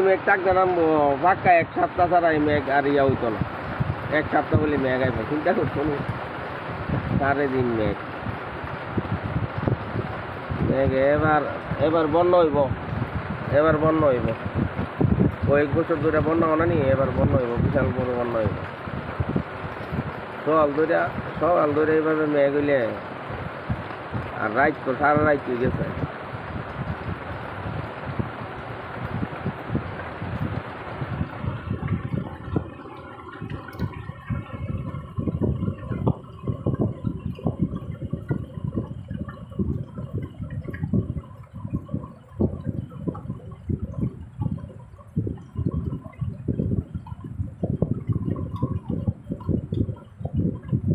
মেঘ থাকতে নামবো পাক্কা এক সপ্তাহ ছাড়া এই মেঘ আর ইয়া হইতো না। এক সপ্তাহ বলে মেঘ আইব, চিন্তা করছো না? 4 দিন মেঘ মেঘ এবার এবার বন্যা হইব, এবার বন্যা হইব। কয়েক বছর ধরে বন্যা হনা নি, এবার বন্যা হইব, বিশাল বড় বন্যা হইব। সকাল ধরে এইভাবে মেঘ হইলে আর রাত তো সারা রাত হয়ে গেছে।